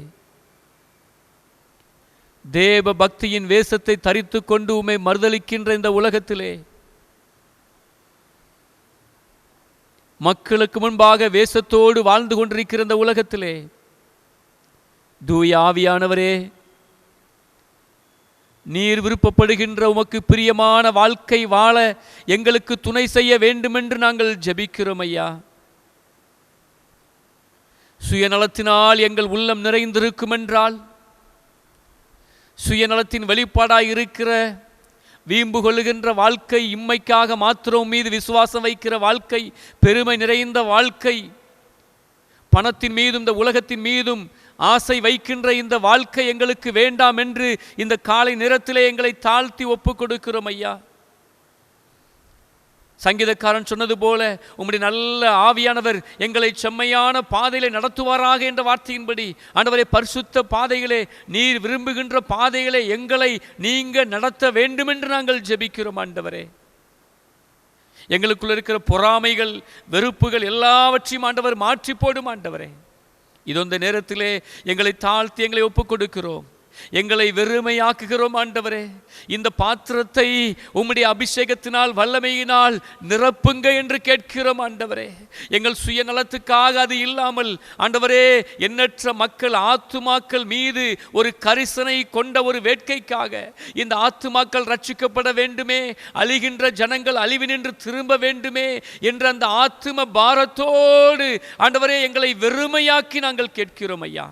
S4: தேவ பக்தியின் வேஷத்தை தரித்து கொண்டு உம்மை மறுதலிக்கின்ற இந்த உலகத்திலே, மக்களுக்கு முன்பாக வேஷத்தோடு வாழ்ந்து கொண்டிருக்கிற இந்த உலகத்திலே, தூய ஆவியானவரே, நீர் விருப்பப்படுகின்ற உமக்கு பிரியமான வாழ்க்கை வாழ எங்களுக்கு துணை செய்ய வேண்டுமென்று நாங்கள் ஜெபிக்கிறோம் ஐயா. சுயநலத்தினால் எங்கள் உள்ளம் நிறைந்திருக்கும் என்றால், சுயநலத்தின் வெளிப்பாடாய் இருக்கிற வீம்பு கொள்ளுகின்ற வாழ்க்கை, இம்மைக்காக மாத்திரம் மீது விசுவாசம் வைக்கிற வாழ்க்கை, பெருமை நிறைந்த வாழ்க்கை, பணத்தின் மீதும் இந்த உலகத்தின் மீதும் ஆசை வைக்கின்ற இந்த வாழ்க்கை எங்களுக்கு வேண்டாம் என்று இந்த காலை நேரத்திலே எங்களை தாழ்த்தி ஒப்பு கொடுக்கிறோம் ஐயா. சங்கீதக்காரன் சொன்னது போல, உம்முடைய நல்ல ஆவியானவர் எங்களை செம்மையான பாதையிலே நடத்துவாராக என்ற வார்த்தையின்படி, ஆண்டவரே, பரிசுத்த பாதைகளே, நீர் விரும்புகின்ற பாதைகளை எங்களை நீங்க நடத்த வேண்டுமென்று நாங்கள் ஜெபிக்கிறோம். ஆண்டவரே, எங்களுக்குள்ள இருக்கிற பொறாமைகள், வெறுப்புகள் எல்லாவற்றையும் ஆண்டவர் மாற்றி போடும். ஆண்டவரே, இதொந்த நேரத்திலே எங்களை தாழ்த்தி எங்களை ஒப்புக் கொடுக்கிறோம், எங்களை வெறுமையாக்குகிறோம். ஆண்டவரே, இந்த பாத்திரத்தை உம்முடைய அபிஷேகத்தினால், வல்லமையினால் நிரப்புங்க என்று கேட்கிறோம். ஆண்டவரே, எங்கள் சுயநலத்துக்காக அது இல்லாமல், ஆண்டவரே, எண்ணற்ற மக்கள், ஆத்துமாக்கள் மீது ஒரு கரிசனை கொண்ட ஒரு வேட்கைக்காக, இந்த ஆத்துமாக்கள் ரட்சிக்கப்பட வேண்டுமே, அழிகின்ற ஜனங்கள் அழிவினின்று திரும்ப வேண்டுமே என்ற அந்த ஆத்தும பாரத்தோடு ஆண்டவரே எங்களை வெறுமையாக்கி நாங்கள் கேட்கிறோம் ஐயா.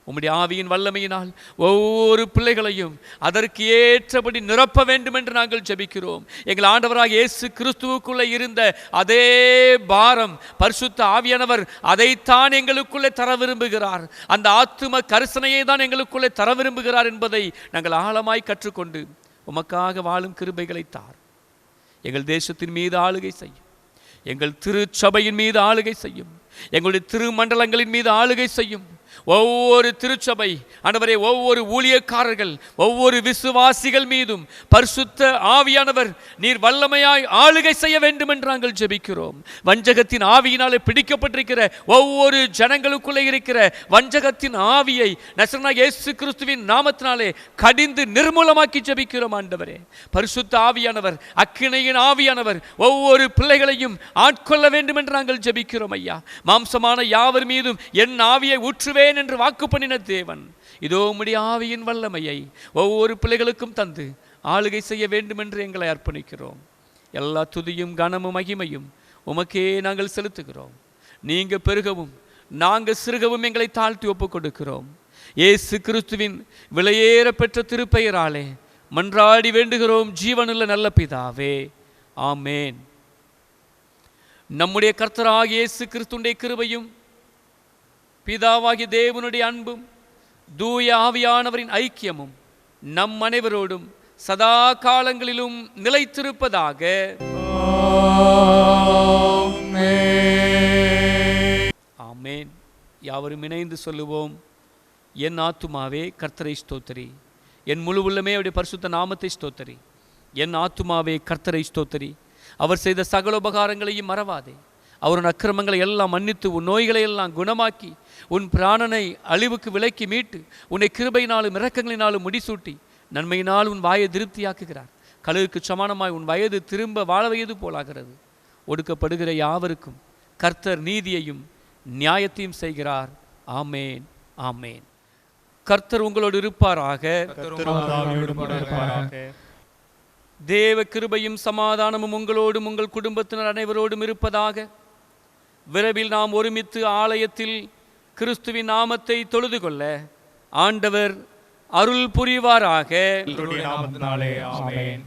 S4: உம்முடைய ஆவியின் வல்லமையினால் ஒவ்வொரு பிள்ளைகளையும் அதற்கு ஏற்றபடி நிரப்ப வேண்டும் என்று நாங்கள் ஜெபிக்கிறோம். எங்கள் ஆண்டவராக இயேசு கிறிஸ்துவுக்குள்ளே இருந்த அதே பாரம், பரிசுத்த ஆவியானவர் அதைத்தான் எங்களுக்குள்ளே தர விரும்புகிறார். அந்த ஆத்தும கரிசனையை தான் எங்களுக்குள்ளே தர விரும்புகிறார் என்பதை நாங்கள் ஆழமாய் கற்றுக்கொண்டு உமக்காக வாழும் கிருபைகளை தார். எங்கள் தேசத்தின் மீது ஆளுகை செய்யும், எங்கள் திருச்சபையின் மீது ஆளுகை செய்யும், எங்களுடைய திருமண்டலங்களின் மீது ஆளுகை செய்யும். ஒவ்வொரு திருச்சபை ஆண்டவரே, ஒவ்வொரு ஊழியக்காரர்கள், ஒவ்வொரு விசுவாசிகள் மீதும் பரிசுத்த ஆவியானவர் நீர் வல்லமையாய் ஆளுகை செய்ய வேண்டும் என்று நாங்கள் ஜெபிக்கிறோம். வஞ்சகத்தின் ஆவியினாலே பிடிக்கப்பட்டிருக்கிற ஒவ்வொரு ஜனங்களுக்குள்ளே இருக்கிற வஞ்சகத்தின் ஆவியை நசரேயனாகிய இயேசு கிறிஸ்துவின் நாமத்தினாலே கடிந்து நிர்மூலமாக்கி ஜெபிக்கிறோம். ஆண்டவரே, பரிசுத்த ஆவியானவர், அக்கினியின் ஆவியானவர் ஒவ்வொரு பிள்ளைகளையும் ஆட்கொள்ள வேண்டும் என்று நாங்கள் ஜெபிக்கிறோம் ஐயா. மாம்சமான யாவர் மீதும் என் ஆவியை ஊற்றுவேன் என்று வாக்கு பண்ணின தேவன், இதோ உம்முடைய ஆவியின் வல்லமையை ஒவ்வொரு பிள்ளைகளுக்கும் தந்து ஆளுகை செய்ய வேண்டும் என்று எங்களை அர்ப்பணிக்கிறோம். எல்லா துதியும் கனமும் மகிமையும் உமக்கே நாங்கள் செலுத்துகிறோம். நீங்க பெருகவும் நாங்கள் சிறுகவும் எங்களை தாழ்த்தி ஒப்புக் கொடுக்கிறோம். இயேசு கிறிஸ்துவின் விலையேற பெற்ற திருப்பெயராலே மன்றாடி வேண்டுகிறோம் ஜீவனுள்ள நல்ல பிதாவே, ஆமேன். நம்முடைய கர்த்தராகிய இயேசு கிறிஸ்துவின் கிருபையும், பிதாவாகிய தேவனுடைய அன்பும், தூய ஆவியானவரின் ஐக்கியமும் நம் அனைவரோடும் சதா காலங்களிலும் நிலைத்திருப்பதாக. ஆமென். யாவரும் இணைந்து சொல்லுவோம். என் ஆத்துமாவே கர்த்தரை ஸ்தோத்திரி, என் முழு உள்ளமே அவருடைய பரிசுத்த நாமத்தை ஸ்தோத்திரி. என் ஆத்துமாவே கர்த்தரை ஸ்தோத்திரி, அவர் செய்த சகல உபகாரங்களையும் மறவாதே. அவரின் அக்கிரமங்களை எல்லாம் மன்னித்து உன் நோய்களை எல்லாம் குணமாக்கி உன் பிராணனை அழிவுக்கு விலக்கி மீட்டு உன்னை கிருபையினாலும் இரக்கங்களினாலும் முடிசூட்டி நன்மையினால் உன் வாயை திருப்தியாக்குகிறார். கழுகுக்கு சமானமாய் உன் வயது திரும்ப வாழ வயது போலாகிறது. ஒடுக்கப்படுகிற யாவருக்கும் கர்த்தர் நீதியையும் நியாயத்தையும் செய்கிறார். ஆமேன், ஆமேன். கர்த்தர் உங்களோடு இருப்பாராக. தேவ கிருபையும் சமாதானமும் உங்களோடும் உங்கள் குடும்பத்தினர் அனைவரோடும் இருப்பதாக. விரைவில் நாம் ஒருமித்து ஆலயத்தில் கிறிஸ்துவின் நாமத்தை தொழுது கொள்ள ஆண்டவர் அருள் புரிவாராக.
S2: நாமத்தினாலே ஆமென்.